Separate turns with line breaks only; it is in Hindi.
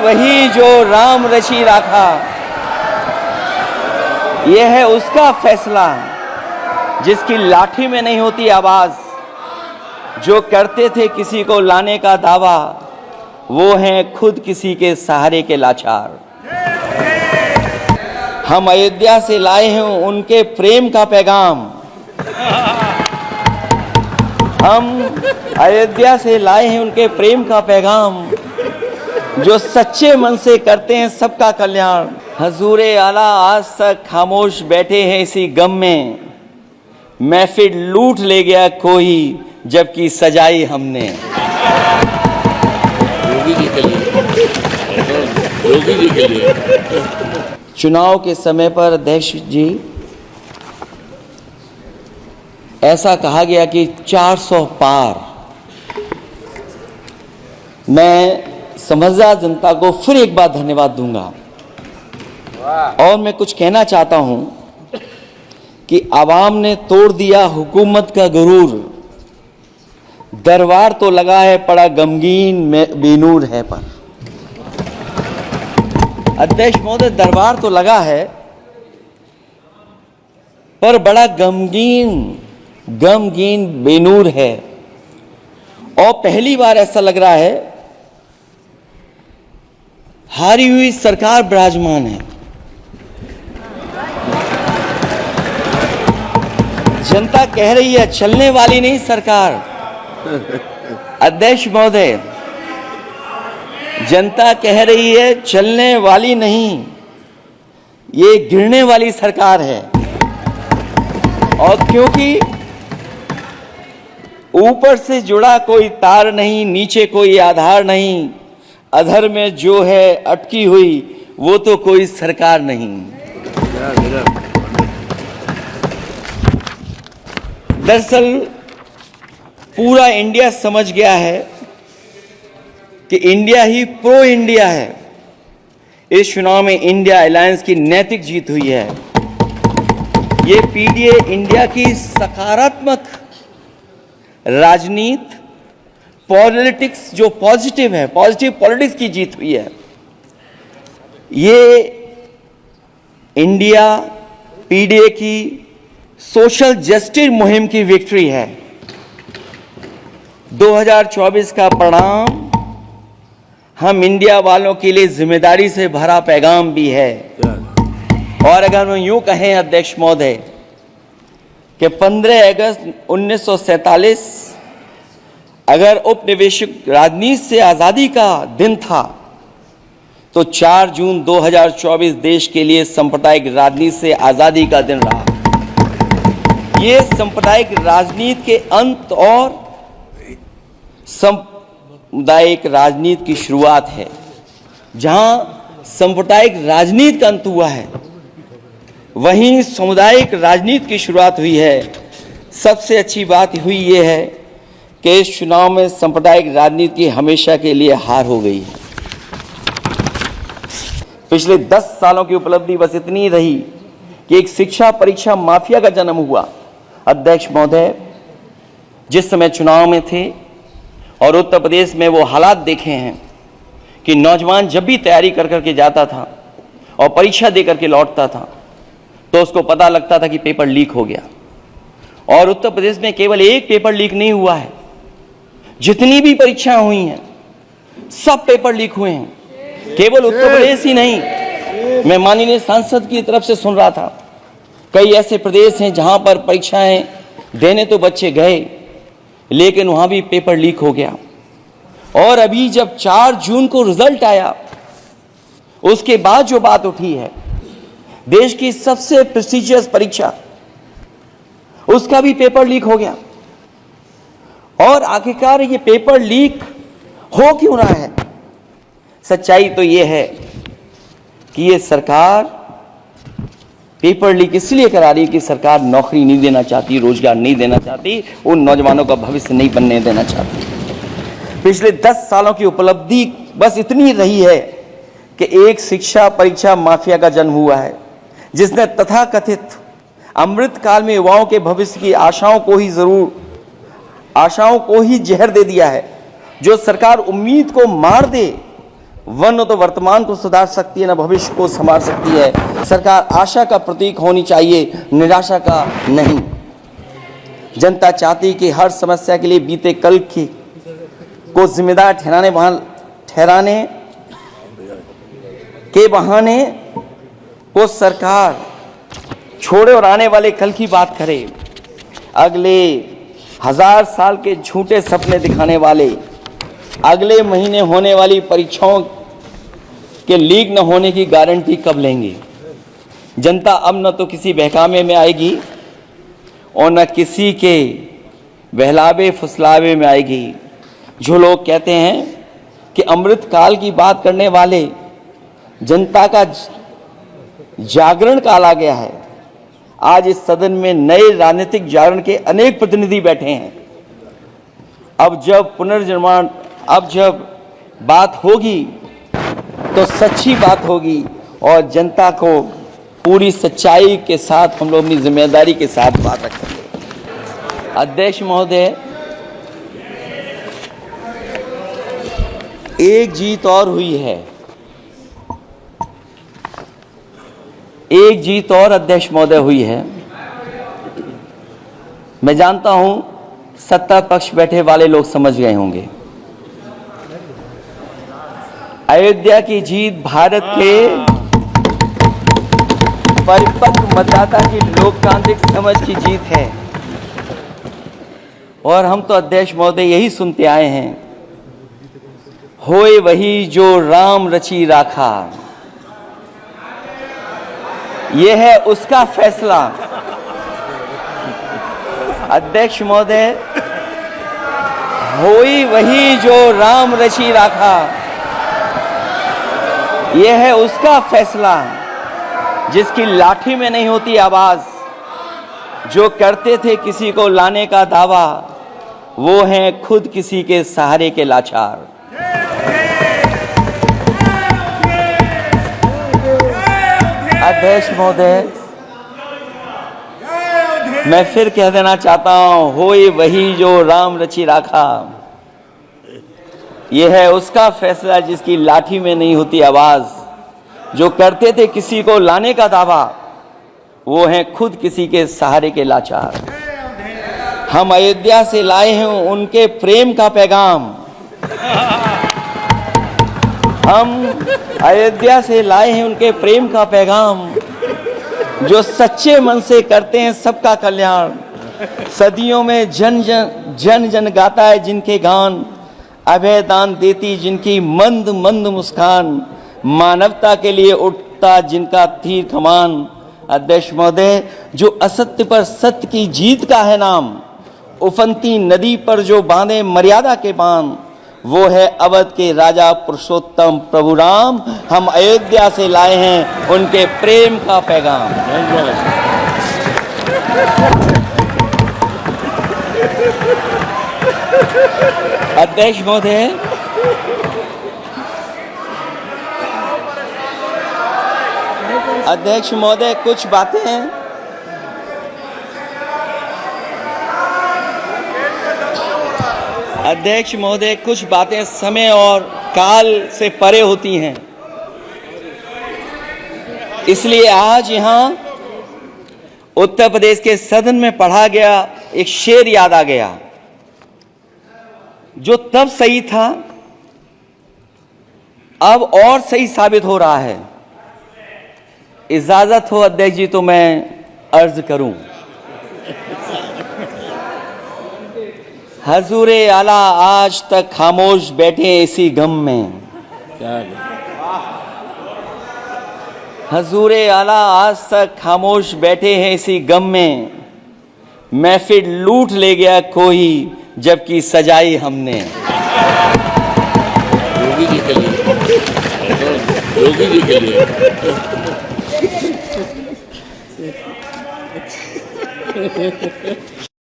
वही जो राम रची राखा, यह है उसका फैसला जिसकी लाठी में नहीं होती आवाज। जो करते थे किसी को लाने का दावा, वो हैं खुद किसी के सहारे के लाचार। हम अयोध्या से लाए हैं उनके प्रेम का पैगाम, हम अयोध्या से लाए हैं उनके प्रेम का पैगाम, जो सच्चे मन से करते हैं सबका कल्याण। हजूरे आला आज तक खामोश बैठे हैं इसी गम में, महफिल लूट ले गया कोई जबकि सजाई हमने।
योगी जी के लिए
चुनाव के समय पर अध्यक्ष जी ऐसा कहा गया कि 400 पार। मैं समझदार जनता को फिर एक बार धन्यवाद दूंगा और मैं कुछ कहना चाहता हूं कि आवाम ने तोड़ दिया हुकूमत का गुरूर, दरबार तो लगा है पड़ा गमगीन में बेनूर है पर। अध्यक्ष महोदय, दरबार तो लगा है पर बड़ा गमगीन बेनूर है। और पहली बार ऐसा लग रहा है हारी हुई सरकार विराजमान है। जनता कह रही है चलने वाली नहीं सरकार। अध्यक्ष महोदय, जनता कह रही है चलने वाली नहीं, ये गिरने वाली सरकार है। और क्योंकि ऊपर से जुड़ा कोई तार नहीं, नीचे कोई आधार नहीं, अधर में जो है अटकी हुई वो तो कोई सरकार नहीं। दरअसल पूरा इंडिया समझ गया है कि इंडिया ही प्रो इंडिया है। इस चुनाव में इंडिया अलायंस की नैतिक जीत हुई है। ये पीडीए इंडिया की सकारात्मक राजनीति, पॉलिटिक्स जो पॉजिटिव है, पॉजिटिव पॉलिटिक्स की जीत हुई है। ये इंडिया पीडीए की सोशल जस्टिस मुहिम की विक्ट्री है। 2024 का परिणाम हम इंडिया वालों के लिए जिम्मेदारी से भरा पैगाम भी है। और अगर हम यूं कहें अध्यक्ष महोदय कि 15 अगस्त 1947 अगर उपनिवेशिक राजनीति से आजादी का दिन था, तो 4 जून 2024 देश के लिए सांप्रदायिक राजनीति से आजादी का दिन रहा। ये सांप्रदायिक राजनीति के अंत और सामुदायिक राजनीति की शुरुआत है। जहां सांप्रदायिक राजनीति का अंत हुआ है, वहीं सामुदायिक राजनीति की शुरुआत हुई है। सबसे अच्छी बात हुई ये है कि इस चुनाव में सांप्रदायिक राजनीति की हमेशा के लिए हार हो गई है। पिछले 10 सालों की उपलब्धि बस इतनी रही कि एक शिक्षा परीक्षा माफिया का जन्म हुआ। अध्यक्ष महोदय, जिस समय चुनाव में थे और उत्तर प्रदेश में वो हालात देखे हैं कि नौजवान जब भी तैयारी कर करके जाता था और परीक्षा दे करके लौटता था, तो उसको पता लगता था कि पेपर लीक हो गया। और उत्तर प्रदेश में केवल एक पेपर लीक नहीं हुआ है, जितनी भी परीक्षाएं हुई हैं सब पेपर लीक हुए हैं। केवल उत्तर प्रदेश ही नहीं, मैं माननीय सांसद की तरफ से सुन रहा था, कई ऐसे प्रदेश हैं जहां पर परीक्षाएं देने तो बच्चे गए, लेकिन वहां भी पेपर लीक हो गया। और अभी जब 4 जून को रिजल्ट आया, उसके बाद जो बात उठी है, देश की सबसे प्रेस्टिजियस परीक्षा, उसका भी पेपर लीक हो गया। और आखिरकार ये पेपर लीक हो क्यों रहा है? सच्चाई तो ये है कि ये सरकार पेपर लीक इसलिए करा रही है कि सरकार नौकरी नहीं देना चाहती, रोजगार नहीं देना चाहती, उन नौजवानों का भविष्य नहीं बनने देना चाहती। पिछले 10 सालों की उपलब्धि बस इतनी रही है कि एक शिक्षा परीक्षा माफिया का जन्म हुआ है, जिसने तथाकथित अमृत काल में युवाओं के भविष्य की आशाओं को ही जहर दे दिया है। जो सरकार उम्मीद को मार दे, वह न तो वर्तमान को सुधार सकती है, न भविष्य को संभाल सकती है। सरकार आशा का प्रतीक होनी चाहिए, निराशा का नहीं। जनता चाहती कि हर समस्या के लिए बीते कल को जिम्मेदार ठहराने के बहाने को सरकार छोड़े और आने वाले कल की बात करे। अगले 1000 साल के झूठे सपने दिखाने वाले अगले महीने होने वाली परीक्षाओं के लीक न होने की गारंटी कब लेंगे? जनता अब न तो किसी बहकावे में आएगी और न किसी के बहलावे फुसलावे में आएगी। जो लोग कहते हैं कि अमृत काल की बात करने वाले जनता का जागरण काल आ गया है। आज इस सदन में नए राजनीतिक जागरण के अनेक प्रतिनिधि बैठे हैं। अब जब बात होगी तो सच्ची बात होगी और जनता को पूरी सच्चाई के साथ हम लोग अपनी जिम्मेदारी के साथ बात रखेंगे। अध्यक्ष महोदय, एक जीत और हुई है, एक जीत और अध्यक्ष महोदय हुई है। मैं जानता हूं सत्ता पक्ष बैठे वाले लोग समझ गए होंगे। अयोध्या की जीत भारत के परिपक्व मतदाता की लोकतांत्रिक समझ की जीत है। और हम तो अध्यक्ष महोदय यही सुनते आए हैं, होए वही जो राम रची राखा। यह है उसका फैसला। अध्यक्ष महोदय, होई वही जो राम रची राखा, यह है उसका फैसला जिसकी लाठी में नहीं होती आवाज। जो करते थे किसी को लाने का दावा, वो हैं खुद किसी के सहारे के लाचार। अध्यक्ष महोदय, मैं फिर कह देना चाहता हूं, होए वही जो राम रची राखा, यह है उसका फैसला जिसकी लाठी में नहीं होती आवाज। जो करते थे किसी को लाने का दावा, वो हैं खुद किसी के सहारे के लाचार। हम अयोध्या से लाए हैं उनके प्रेम का पैगाम। हम अयोध्या से लाए हैं उनके प्रेम का पैगाम, जो सच्चे मन से करते हैं सबका कल्याण। सदियों में जन जन गाता है जिनके गान, अभय दान देती जिनकी मंद मंद मुस्कान, मानवता के लिए उठता जिनका तीर कमान। अध्यक्ष महोदय, जो असत्य पर सत्य की जीत का है नाम, उफनती नदी पर जो बांधे मर्यादा के बांध, वो है अवध के राजा पुरुषोत्तम प्रभु राम। हम अयोध्या से लाए हैं उनके प्रेम का पैगाम। अध्यक्ष महोदय, अध्यक्ष महोदय, कुछ बातें समय और काल से परे होती हैं। इसलिए आज यहां उत्तर प्रदेश के सदन में पढ़ा गया एक शेर याद आ गया, जो तब सही था अब और सही साबित हो रहा है। इजाजत हो अध्यक्ष जी तो मैं अर्ज करूं। हजूरे आला आज तक खामोश बैठे इसी गम में। हजूरे आला आज तक खामोश बैठे हैं इसी गम में। महफिल लूट ले गया कोई जबकि सजाई हमने।
योगी जी के लिए, योगी जी के लिए।